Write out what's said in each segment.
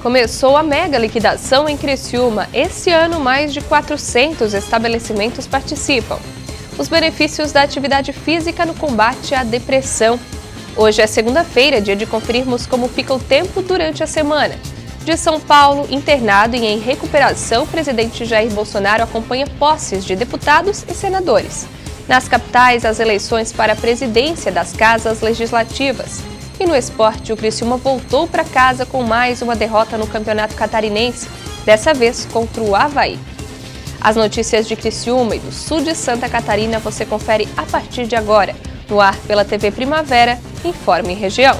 Começou a mega liquidação em Criciúma. Esse ano, mais de 400 estabelecimentos participam. Os benefícios da atividade física no combate à depressão. Hoje é segunda-feira, dia de conferirmos como fica o tempo durante a semana. De São Paulo, internado e em recuperação, o presidente Jair Bolsonaro acompanha posses de deputados e senadores. Nas capitais, as eleições para a presidência das casas legislativas. E no esporte, o Criciúma voltou para casa com mais uma derrota no Campeonato Catarinense, dessa vez contra o Avaí. As notícias de Criciúma e do sul de Santa Catarina você confere a partir de agora, no ar pela TV Primavera, Informe Região.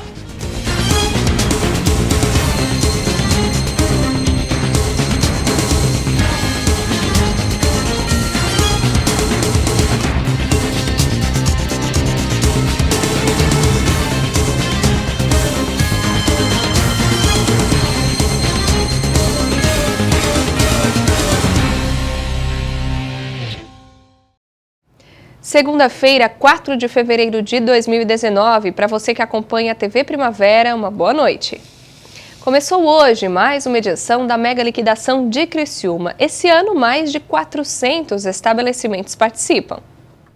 Segunda-feira, 4 de fevereiro de 2019, para você que acompanha a TV Primavera, uma boa noite. Começou hoje mais uma edição da mega liquidação de Criciúma. Esse ano, mais de 400 estabelecimentos participam.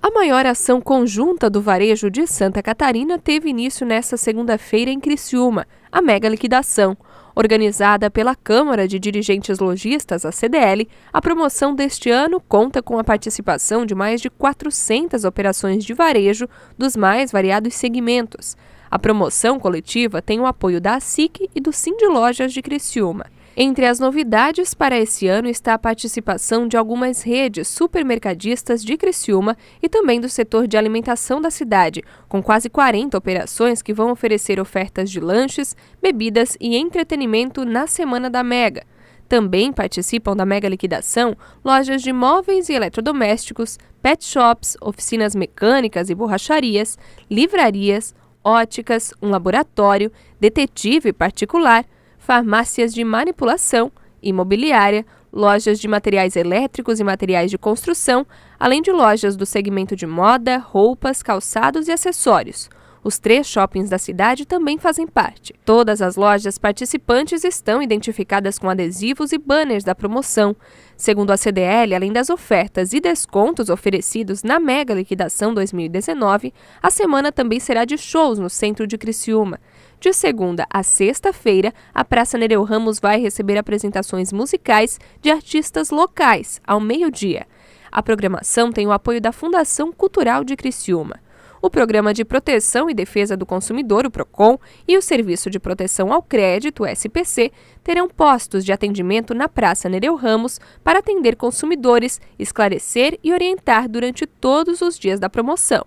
A maior ação conjunta do varejo de Santa Catarina teve início nesta segunda-feira em Criciúma, a mega liquidação. Organizada pela Câmara de Dirigentes Lojistas, a CDL, a promoção deste ano conta com a participação de mais de 400 operações de varejo dos mais variados segmentos. A promoção coletiva tem o apoio da ASIC e do Sindilojas de Criciúma. Entre as novidades para esse ano está a participação de algumas redes supermercadistas de Criciúma e também do setor de alimentação da cidade, com quase 40 operações que vão oferecer ofertas de lanches, bebidas e entretenimento na Semana da Mega. Também participam da mega liquidação lojas de móveis e eletrodomésticos, pet shops, oficinas mecânicas e borracharias, livrarias, óticas, um laboratório, detetive particular, farmácias de manipulação, imobiliária, lojas de materiais elétricos e materiais de construção, além de lojas do segmento de moda, roupas, calçados e acessórios. Os 3 shoppings da cidade também fazem parte. Todas as lojas participantes estão identificadas com adesivos e banners da promoção. Segundo a CDL, além das ofertas e descontos oferecidos na mega liquidação 2019, a semana também será de shows no centro de Criciúma. De segunda a sexta-feira, a Praça Nereu Ramos vai receber apresentações musicais de artistas locais, ao meio-dia. A programação tem o apoio da Fundação Cultural de Criciúma. O Programa de Proteção e Defesa do Consumidor, o PROCON, e o Serviço de Proteção ao Crédito, o SPC, terão postos de atendimento na Praça Nereu Ramos para atender consumidores, esclarecer e orientar durante todos os dias da promoção.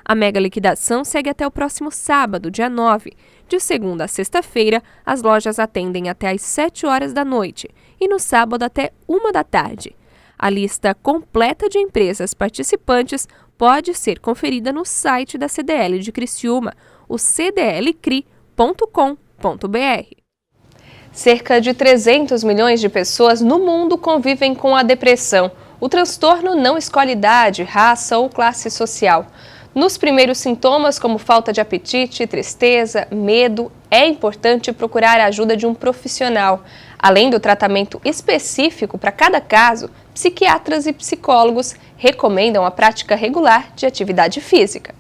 A mega liquidação segue até o próximo sábado, dia 9. De segunda a sexta-feira, as lojas atendem até às 7 horas da noite e no sábado até 1 da tarde. A lista completa de empresas participantes pode ser conferida no site da CDL de Criciúma, o cdlcri.com.br. Cerca de 300 milhões de pessoas no mundo convivem com a depressão. O transtorno não escolhe idade, raça ou classe social. Nos primeiros sintomas, como falta de apetite, tristeza, medo, é importante procurar a ajuda de um profissional. Além do tratamento específico para cada caso, psiquiatras e psicólogos recomendam a prática regular de atividade física.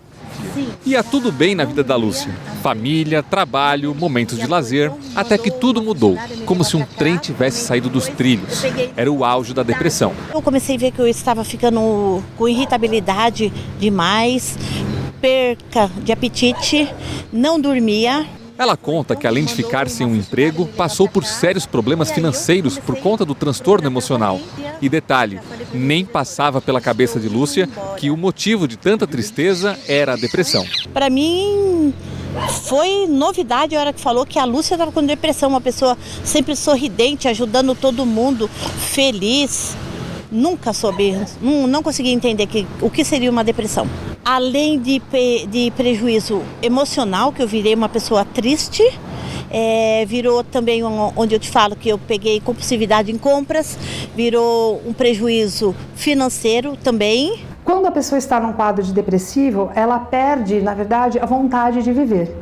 Ia tudo bem na vida da Lúcia. Família, trabalho, momentos de lazer, até que tudo mudou, como se um trem tivesse saído dos trilhos. Era o auge da depressão. Eu comecei a ver que eu estava ficando com irritabilidade demais, perca de apetite, não dormia. Ela conta que, além de ficar sem um emprego, passou por sérios problemas financeiros por conta do transtorno emocional. E detalhe, nem passava pela cabeça de Lúcia que o motivo de tanta tristeza era a depressão. Para mim, foi novidade a hora que falou que a Lúcia estava com depressão, uma pessoa sempre sorridente, ajudando todo mundo, feliz. Nunca soube, não consegui entender o que seria uma depressão. Além de prejuízo emocional, que eu virei uma pessoa triste, virou também onde eu te falo que eu peguei compulsividade em compras, virou um prejuízo financeiro também. Quando a pessoa está num quadro de depressivo, ela perde, na verdade, a vontade de viver.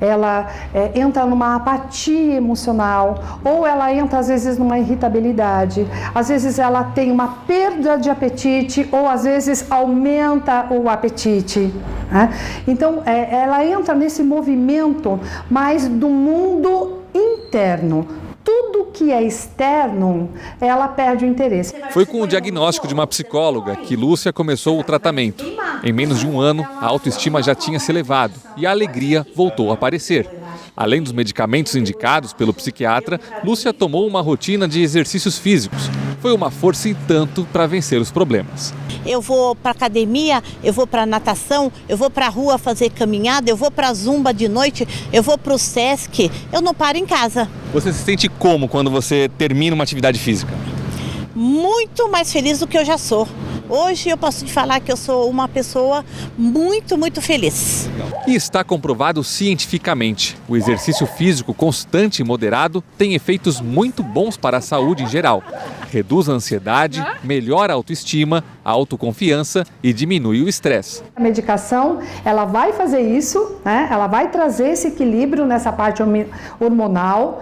ela entra numa apatia emocional, ou ela entra às vezes numa irritabilidade, às vezes ela tem uma perda de apetite, ou às vezes aumenta o apetite, né? Então ela entra nesse movimento mais do mundo interno. Tudo que é externo, ela perde o interesse. Foi com o diagnóstico de uma psicóloga que Lúcia começou o tratamento. Em menos de um ano, a autoestima já tinha se elevado e a alegria voltou a aparecer. Além dos medicamentos indicados pelo psiquiatra, Lúcia tomou uma rotina de exercícios físicos. Foi uma força e tanto para vencer os problemas. Eu vou para academia, eu vou para natação, eu vou para a rua fazer caminhada, eu vou para zumba de noite, eu vou para o Sesc, eu não paro em casa. Você se sente como quando você termina uma atividade física? Muito mais feliz do que eu já sou. Hoje eu posso te falar que eu sou uma pessoa muito, muito feliz. E está comprovado cientificamente. O exercício físico constante e moderado tem efeitos muito bons para a saúde em geral. Reduz a ansiedade, melhora a autoestima, a autoconfiança e diminui o estresse. A medicação, ela vai fazer isso, né? Ela vai trazer esse equilíbrio nessa parte hormonal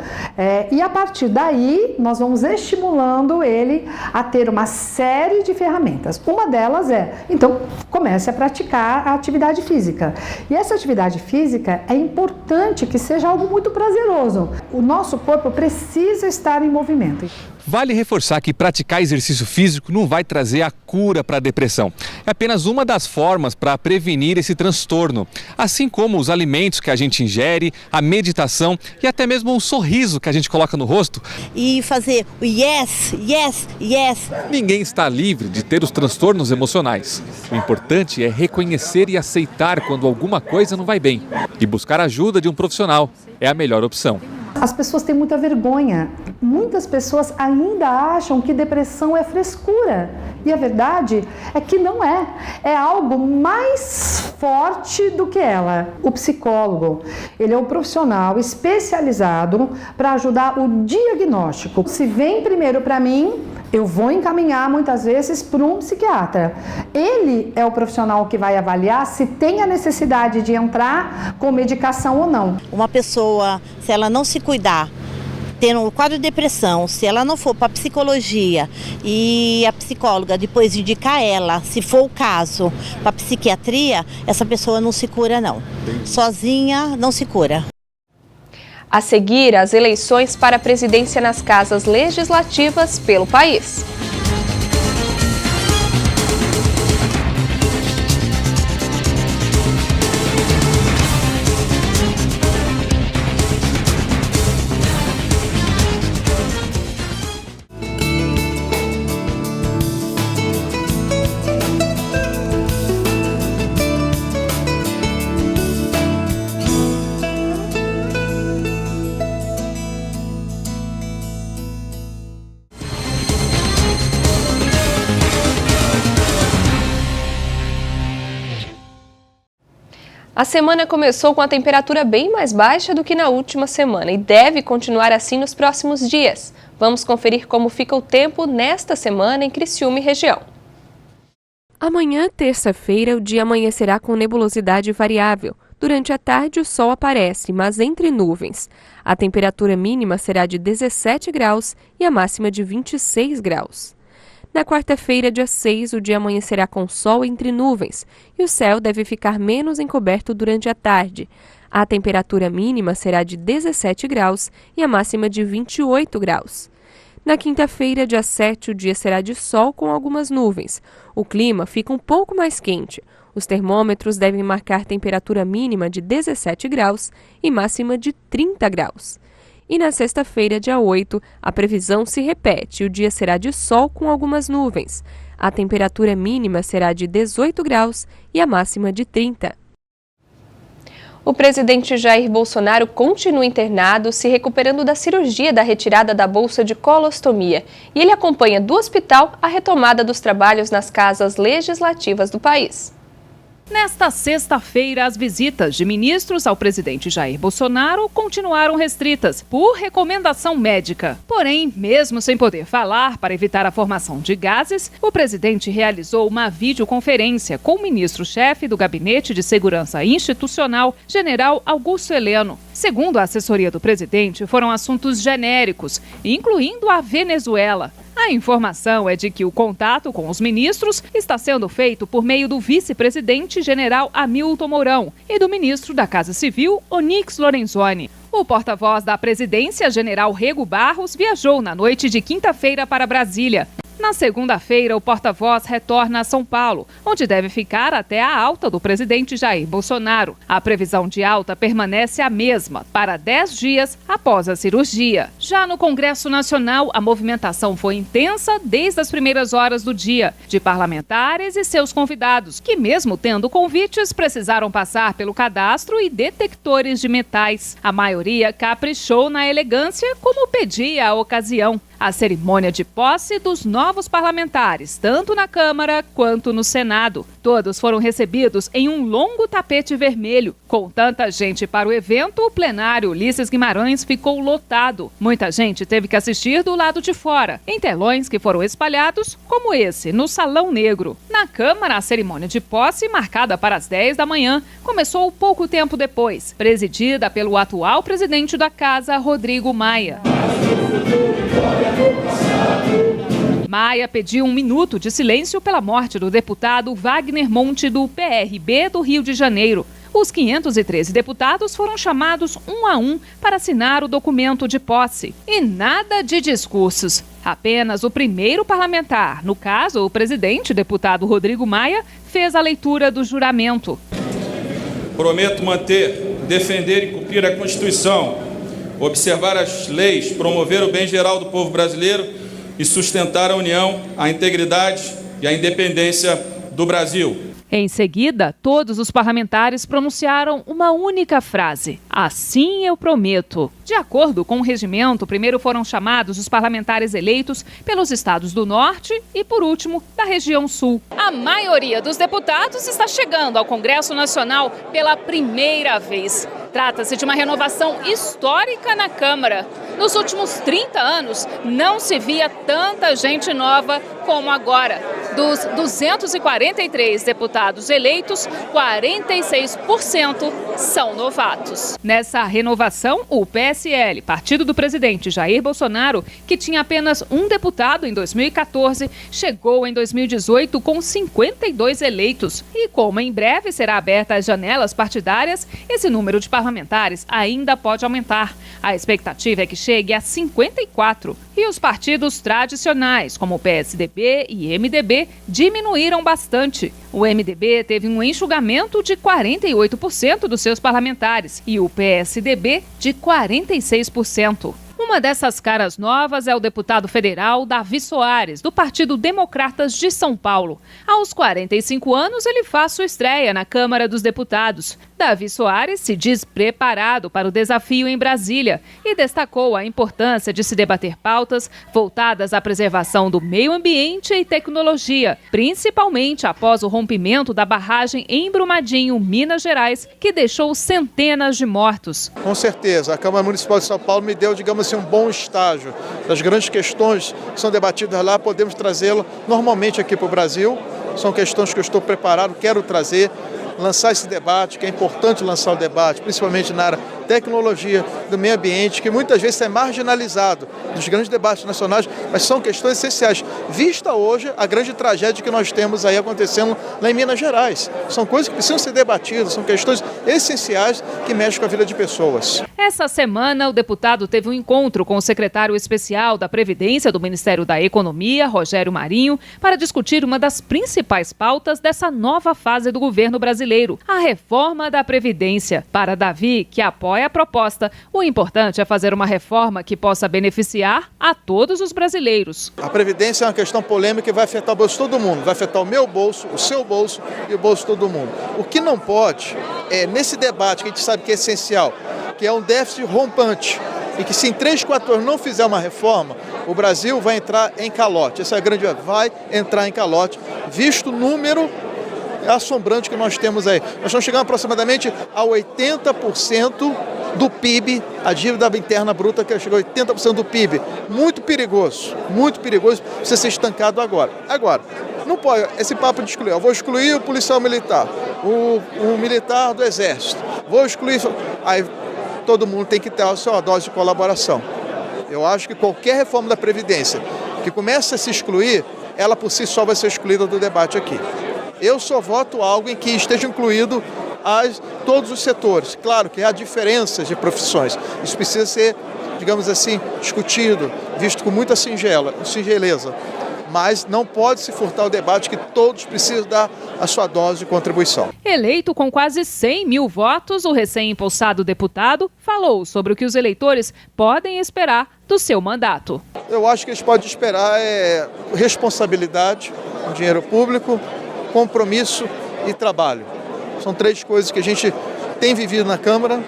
e a partir daí nós vamos estimulando ele a ter uma série de ferramentas. Uma delas então, comece a praticar a atividade física. E essa atividade física é importante que seja algo muito prazeroso. O nosso corpo precisa estar em movimento. Vale reforçar que praticar exercício físico não vai trazer a cura para a depressão. É apenas uma das formas para prevenir esse transtorno. Assim como os alimentos que a gente ingere, a meditação e até mesmo um sorriso que a gente coloca no rosto. E fazer o yes, yes, yes. Ninguém está livre de ter os transtornos emocionais. O importante é reconhecer e aceitar quando alguma coisa não vai bem. E buscar a ajuda de um profissional é a melhor opção. As pessoas têm muita vergonha. Muitas pessoas ainda acham que depressão é frescura. E a verdade é que não é. É algo mais forte do que ela. O psicólogo, ele é um profissional especializado para ajudar o diagnóstico. Se vem primeiro para mim, eu vou encaminhar muitas vezes para um psiquiatra. Ele é o profissional que vai avaliar se tem a necessidade de entrar com medicação ou não. Uma pessoa, se ela não se cuidar, tendo um quadro de depressão, se ela não for para psicologia e a psicóloga depois indicar ela, se for o caso, para psiquiatria, essa pessoa não se cura não. Sozinha não se cura. A seguir, as eleições para a presidência nas casas legislativas pelo país. A semana começou com a temperatura bem mais baixa do que na última semana e deve continuar assim nos próximos dias. Vamos conferir como fica o tempo nesta semana em Criciúma e região. Amanhã, terça-feira, o dia amanhecerá com nebulosidade variável. Durante a tarde, o sol aparece, mas entre nuvens. A temperatura mínima será de 17 graus e a máxima de 26 graus. Na quarta-feira, dia 6, o dia amanhecerá com sol entre nuvens e o céu deve ficar menos encoberto durante a tarde. A temperatura mínima será de 17 graus e a máxima de 28 graus. Na quinta-feira, dia 7, o dia será de sol com algumas nuvens. O clima fica um pouco mais quente. Os termômetros devem marcar temperatura mínima de 17 graus e máxima de 30 graus. E na sexta-feira, dia 8, a previsão se repete e o dia será de sol com algumas nuvens. A temperatura mínima será de 18 graus e a máxima de 30. O presidente Jair Bolsonaro continua internado, se recuperando da cirurgia da retirada da bolsa de colostomia. E ele acompanha do hospital a retomada dos trabalhos nas casas legislativas do país. Nesta sexta-feira, as visitas de ministros ao presidente Jair Bolsonaro continuaram restritas por recomendação médica. Porém, mesmo sem poder falar para evitar a formação de gases, o presidente realizou uma videoconferência com o ministro-chefe do Gabinete de Segurança Institucional, general Augusto Heleno. Segundo a assessoria do presidente, foram assuntos genéricos, incluindo a Venezuela. A informação é de que o contato com os ministros está sendo feito por meio do vice-presidente general Hamilton Mourão e do ministro da Casa Civil, Onyx Lorenzoni. O porta-voz da presidência, general Rego Barros, viajou na noite de quinta-feira para Brasília. Na segunda-feira, o porta-voz retorna a São Paulo, onde deve ficar até a alta do presidente Jair Bolsonaro. A previsão de alta permanece a mesma, para 10 dias após a cirurgia. Já no Congresso Nacional, a movimentação foi intensa desde as primeiras horas do dia, de parlamentares e seus convidados, que mesmo tendo convites, precisaram passar pelo cadastro e detectores de metais. A maioria caprichou na elegância, como pedia a ocasião. A cerimônia de posse dos novos parlamentares, tanto na Câmara quanto no Senado. Todos foram recebidos em um longo tapete vermelho. Com tanta gente para o evento, o plenário Ulisses Guimarães ficou lotado. Muita gente teve que assistir do lado de fora, em telões que foram espalhados, como esse, no Salão Negro. Na Câmara, a cerimônia de posse, marcada para as 10 da manhã, começou pouco tempo depois, presidida pelo atual presidente da Casa, Rodrigo Maia. Maia pediu 1 minuto de silêncio pela morte do deputado Wagner Monte, do PRB do Rio de Janeiro. Os 513 deputados foram chamados um a um para assinar o documento de posse. E nada de discursos. Apenas o primeiro parlamentar, no caso o presidente, deputado Rodrigo Maia, fez a leitura do juramento. Prometo manter, defender e cumprir a Constituição, observar as leis, promover o bem geral do povo brasileiro e sustentar a união, a integridade e a independência do Brasil. Em seguida, todos os parlamentares pronunciaram uma única frase: assim eu prometo. De acordo com o regimento, primeiro foram chamados os parlamentares eleitos pelos estados do Norte e, por último, da região Sul. A maioria dos deputados está chegando ao Congresso Nacional pela primeira vez. Trata-se de uma renovação histórica na Câmara. Nos últimos 30 anos, não se via tanta gente nova como agora. Dos 243 deputados eleitos, 46% são novatos. Nessa renovação, o PSL, partido do presidente Jair Bolsonaro, que tinha apenas um deputado em 2014, chegou em 2018 com 52 eleitos. E como em breve será aberta as janelas partidárias, esse número de parlamentares ainda pode aumentar. A expectativa é que chegue a 54. E os partidos tradicionais, como o PSDB e MDB, diminuíram bastante. O MDB teve um enxugamento de 48% dos seus parlamentares e o PSDB de 46%. Uma dessas caras novas é o deputado federal Davi Soares, do Partido Democratas de São Paulo. Aos 45 anos, ele faz sua estreia na Câmara dos Deputados. Davi Soares se diz preparado para o desafio em Brasília e destacou a importância de se debater pautas voltadas à preservação do meio ambiente e tecnologia, principalmente após o rompimento da barragem em Brumadinho, Minas Gerais, que deixou centenas de mortos. Com certeza, a Câmara Municipal de São Paulo me deu, digamos assim, um bom estágio. Das grandes questões que são debatidas lá, podemos trazê-lo normalmente aqui para o Brasil. São questões que eu estou preparado, quero trazer, lançar esse debate, que é importante lançar o debate, principalmente na área de tecnologia, do meio ambiente, que muitas vezes é marginalizado dos grandes debates nacionais, mas são questões essenciais. Vista hoje a grande tragédia que nós temos aí acontecendo lá em Minas Gerais. São coisas que precisam ser debatidas, são questões essenciais que mexem com a vida de pessoas. Essa semana, o deputado teve um encontro com o secretário especial da Previdência do Ministério da Economia, Rogério Marinho, para discutir uma das principais pautas dessa nova fase do governo brasileiro, a reforma da Previdência. Para Davi, que apoia a proposta, o importante é fazer uma reforma que possa beneficiar a todos os brasileiros. A Previdência é uma questão polêmica que vai afetar o bolso de todo mundo, vai afetar o meu bolso, o seu bolso e o bolso de todo mundo. O que não pode é, nesse debate que a gente sabe que é essencial, que é um déficit rompante, e que se em 3, 4 anos não fizer uma reforma, o Brasil vai entrar em calote. Essa é a grande, vai entrar em calote, visto o número É assombrante que nós temos aí. Nós estamos chegando aproximadamente a 80% do PIB, a dívida interna bruta que chegou a 80% do PIB. Muito perigoso você ser estancado agora. Agora, não pode esse papo de excluir. Eu vou excluir o policial militar, o militar do exército, vou excluir... Aí todo mundo tem que ter a sua dose de colaboração. Eu acho que qualquer reforma da Previdência que comece a se excluir, ela por si só vai ser excluída do debate aqui. Eu só voto algo em que esteja incluído todos os setores. Claro que há diferenças de profissões. Isso precisa ser, digamos assim, discutido, visto com muita singeleza. Mas não pode se furtar o debate que todos precisam dar a sua dose de contribuição. Eleito com quase 100 mil votos, o recém-impulsado deputado falou sobre o que os eleitores podem esperar do seu mandato. Eu acho que eles podem esperar responsabilidade com dinheiro público, compromisso e trabalho. São 3 coisas que a gente tem vivido na Câmara.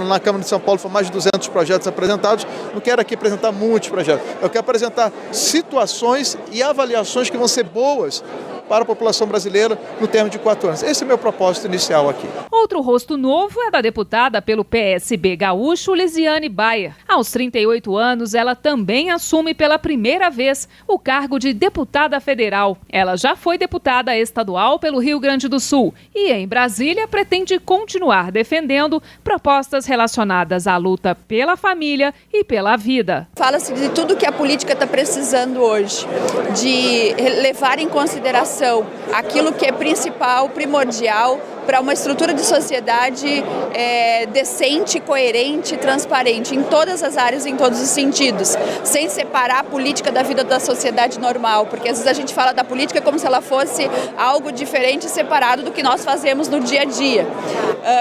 Na Câmara de São Paulo foram mais de 200 projetos apresentados. Não quero aqui apresentar muitos projetos. Eu quero apresentar situações e avaliações que vão ser boas para a população brasileira no termo de 4 anos. Esse é o meu propósito inicial aqui. Outro rosto novo é da deputada pelo PSB gaúcho, Lisiane Bayer. Aos 38 anos, ela também assume pela primeira vez o cargo de deputada federal. Ela já foi deputada estadual pelo Rio Grande do Sul e, em Brasília, pretende continuar defendendo propostas relacionadas à luta pela família e pela vida. Fala-se de tudo que a política está precisando hoje, de levar em consideração aquilo que é principal, primordial para uma estrutura de sociedade decente, coerente, transparente em todas as áreas, em todos os sentidos, sem separar a política da vida da sociedade normal, porque às vezes a gente fala da política como se ela fosse algo diferente e separado do que nós fazemos no dia a dia.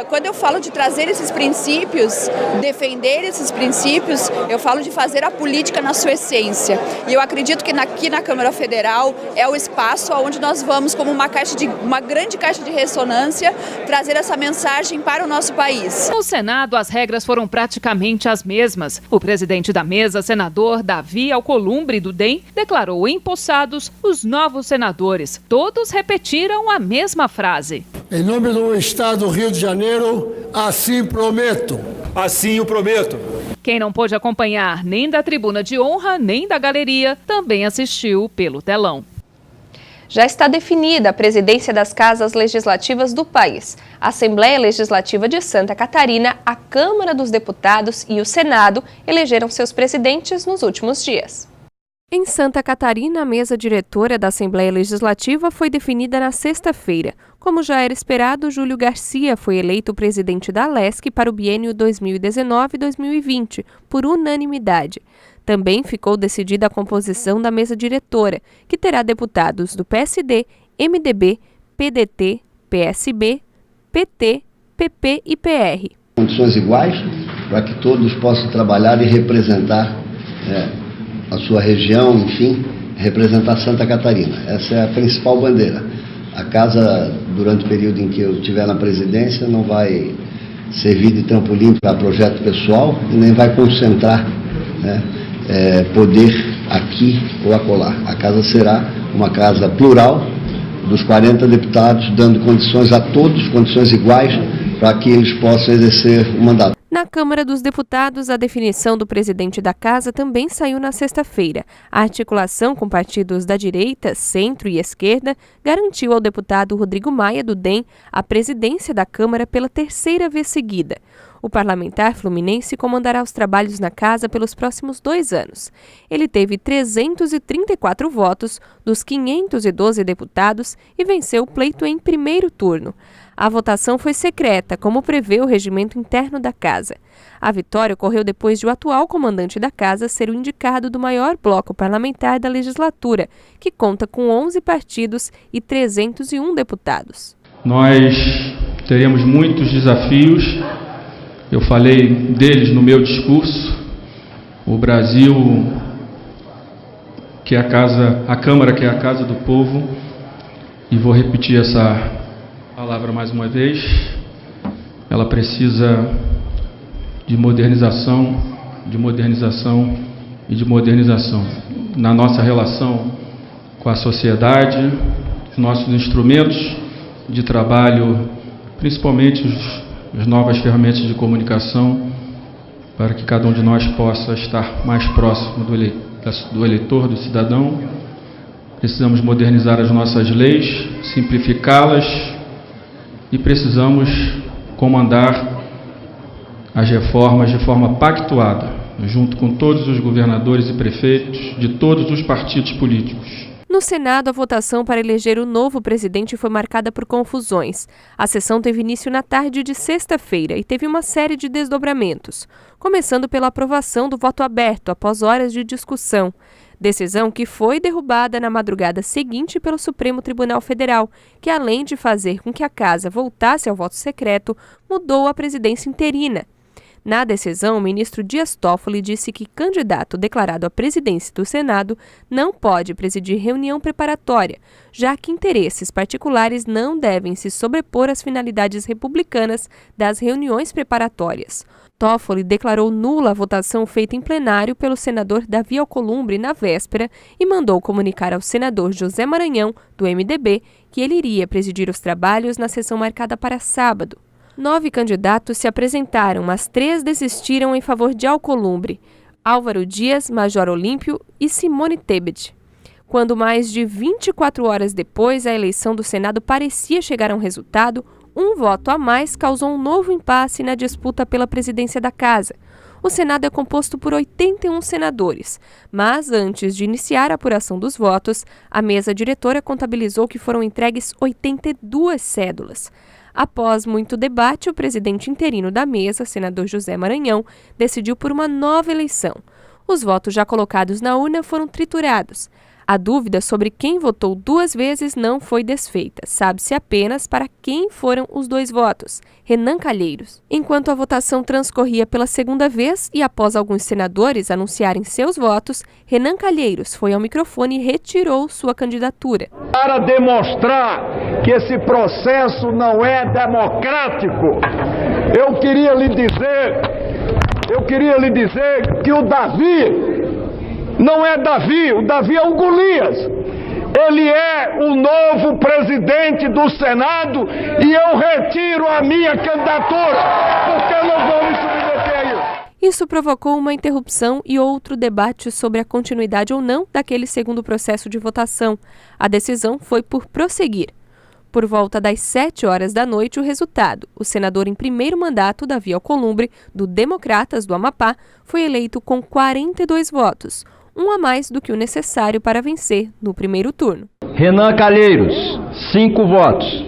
Quando eu falo de trazer esses princípios, defender esses princípios, eu falo de fazer a política na sua essência. E eu acredito que aqui na Câmara Federal é o espaço onde nós vamos, como uma grande caixa de ressonância, trazer essa mensagem para o nosso país. No Senado, as regras foram praticamente as mesmas. O presidente da mesa, senador Davi Alcolumbre, do DEM, declarou empossados os novos senadores. Todos repetiram a mesma frase. Em nome do Estado do Rio de Janeiro, assim prometo. Assim o prometo. Quem não pôde acompanhar nem da tribuna de honra, nem da galeria, também assistiu pelo telão. Já está definida a presidência das casas legislativas do país. A Assembleia Legislativa de Santa Catarina, a Câmara dos Deputados e o Senado elegeram seus presidentes nos últimos dias. Em Santa Catarina, a mesa diretora da Assembleia Legislativa foi definida na sexta-feira. Como já era esperado, Júlio Garcia foi eleito presidente da ALESC para o biênio 2019-2020, por unanimidade. Também ficou decidida a composição da mesa diretora, que terá deputados do PSD, MDB, PDT, PSB, PT, PP e PR. Condições iguais para que todos possam trabalhar e representar a sua região, enfim, representar Santa Catarina. Essa é a principal bandeira. A casa, durante o período em que eu estiver na presidência, não vai servir de trampolim para projeto pessoal e nem vai concentrar poder aqui ou acolá. A casa será uma casa plural dos 40 deputados, dando condições a todos, condições iguais, para que eles possam exercer o mandato. Na Câmara dos Deputados, a definição do presidente da Casa também saiu na sexta-feira. A articulação com partidos da direita, centro e esquerda garantiu ao deputado Rodrigo Maia, do DEM, a presidência da Câmara pela 3ª vez seguida. O parlamentar fluminense comandará os trabalhos na Casa pelos próximos 2 anos. Ele teve 334 votos dos 512 deputados e venceu o pleito em primeiro turno. A votação foi secreta, como prevê o regimento interno da Casa. A vitória ocorreu depois de o atual comandante da Casa ser o indicado do maior bloco parlamentar da legislatura, que conta com 11 partidos e 301 deputados. Nós teremos muitos desafios. Eu falei deles no meu discurso. O Brasil, que é a Câmara que é a casa do povo, e vou repetir essa palavra mais uma vez, ela precisa de modernização, de modernização e de modernização. Na nossa relação com a sociedade, os nossos instrumentos de trabalho, principalmente as novas ferramentas de comunicação, para que cada um de nós possa estar mais próximo do eleitor, do cidadão. Precisamos modernizar as nossas leis, simplificá-las e precisamos comandar as reformas de forma pactuada, junto com todos os governadores e prefeitos de todos os partidos políticos. No Senado, a votação para eleger o novo presidente foi marcada por confusões. A sessão teve início na tarde de sexta-feira e teve uma série de desdobramentos, começando pela aprovação do voto aberto após horas de discussão. Decisão que foi derrubada na madrugada seguinte pelo Supremo Tribunal Federal, que além de fazer com que a casa voltasse ao voto secreto, mudou a presidência interina. Na decisão, o ministro Dias Toffoli disse que candidato declarado à presidência do Senado não pode presidir reunião preparatória, já que interesses particulares não devem se sobrepor às finalidades republicanas das reuniões preparatórias. Toffoli declarou nula a votação feita em plenário pelo senador Davi Alcolumbre na véspera e mandou comunicar ao senador José Maranhão, do MDB, que ele iria presidir os trabalhos na sessão marcada para sábado. 9 candidatos se apresentaram, mas 3 desistiram em favor de Alcolumbre: Álvaro Dias, Major Olímpio e Simone Tebet. Quando mais de 24 horas depois a eleição do Senado parecia chegar a um resultado, um voto a mais causou um novo impasse na disputa pela presidência da casa. O Senado é composto por 81 senadores, mas antes de iniciar a apuração dos votos, a mesa diretora contabilizou que foram entregues 82 cédulas. Após muito debate, o presidente interino da mesa, senador José Maranhão, decidiu por uma nova eleição. Os votos já colocados na urna foram triturados. A dúvida sobre quem votou 2 vezes não foi desfeita. Sabe-se apenas para quem foram os 2 votos: Renan Calheiros. Enquanto a votação transcorria pela segunda vez e após alguns senadores anunciarem seus votos, Renan Calheiros foi ao microfone e retirou sua candidatura. Para demonstrar que esse processo não é democrático, eu queria lhe dizer que o Davi não é Davi, o Davi é o Golias. Ele é o novo presidente do Senado e eu retiro a minha candidatura, porque eu não vou me submeter a isso. Isso provocou uma interrupção e outro debate sobre a continuidade ou não daquele segundo processo de votação. A decisão foi por prosseguir. Por volta das 7 horas da noite, o resultado: o senador em primeiro mandato, Davi Alcolumbre, do Democratas do Amapá, foi eleito com 42 votos, um a mais do que o necessário para vencer no primeiro turno. Renan Calheiros, 5 votos.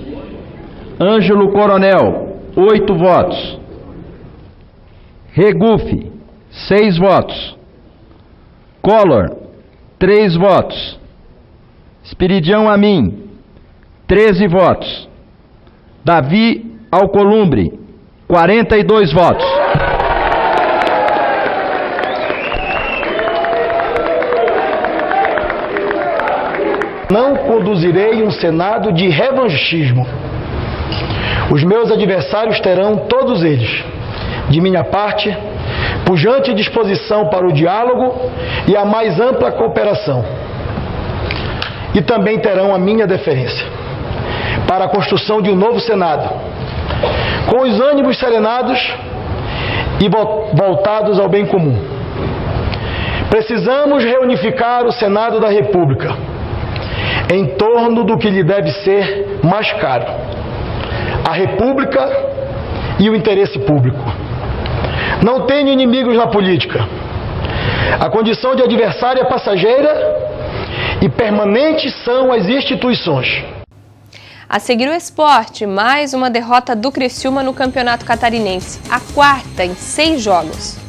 Ângelo Coronel, 8 votos. Regufe, 6 votos. Collor, 3 votos. Espiridião Amin, 13 votos. Davi Alcolumbre, 42 votos. Não conduzirei um Senado de revanchismo. Os meus adversários terão, todos eles, de minha parte, pujante disposição para o diálogo e a mais ampla cooperação. E também terão a minha deferência para a construção de um novo Senado, com os ânimos serenados e voltados ao bem comum. Precisamos reunificar o Senado da República em torno do que lhe deve ser mais caro: a República e o interesse público. Não tenho inimigos na política. A condição de adversário é passageira e permanente são as instituições. A seguir o esporte, mais uma derrota do Criciúma no Campeonato Catarinense, a 4ª em 6 jogos.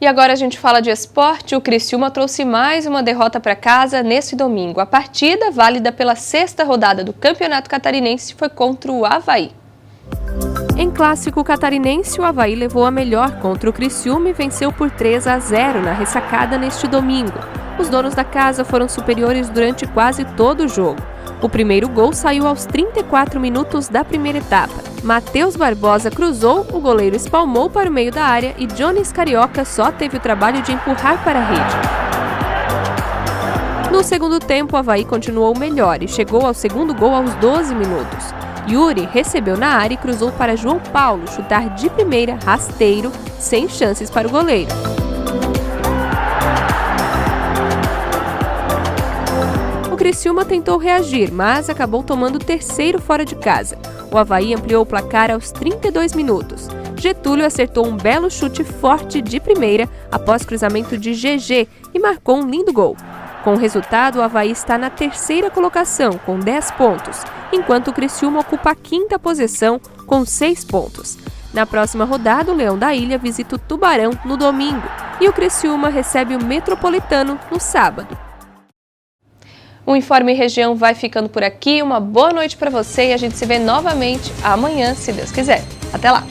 E agora a gente fala de esporte. O Criciúma trouxe mais uma derrota para casa neste domingo. A partida, válida pela 6ª rodada do Campeonato Catarinense, foi contra o Avaí. Em clássico catarinense, o Avaí levou a melhor contra o Criciúma e venceu por 3-0 na ressacada neste domingo. Os donos da casa foram superiores durante quase todo o jogo. O primeiro gol saiu aos 34 minutos da primeira etapa. Matheus Barbosa cruzou, o goleiro espalmou para o meio da área e Jones Carioca só teve o trabalho de empurrar para a rede. No segundo tempo, o Avaí continuou melhor e chegou ao segundo gol aos 12 minutos. Yuri recebeu na área e cruzou para João Paulo chutar de primeira, rasteiro, sem chances para o goleiro. O Criciúma tentou reagir, mas acabou tomando o terceiro fora de casa. O Avaí ampliou o placar aos 32 minutos. Getúlio acertou um belo chute forte de primeira após cruzamento de GG e marcou um lindo gol. Com o resultado, o Avaí está na 3ª colocação, com 10 pontos, enquanto o Criciúma ocupa a 5ª posição, com 6 pontos. Na próxima rodada, o Leão da Ilha visita o Tubarão no domingo e o Criciúma recebe o Metropolitano no sábado. O Informe Região vai ficando por aqui. Uma boa noite para você e a gente se vê novamente amanhã, se Deus quiser. Até lá!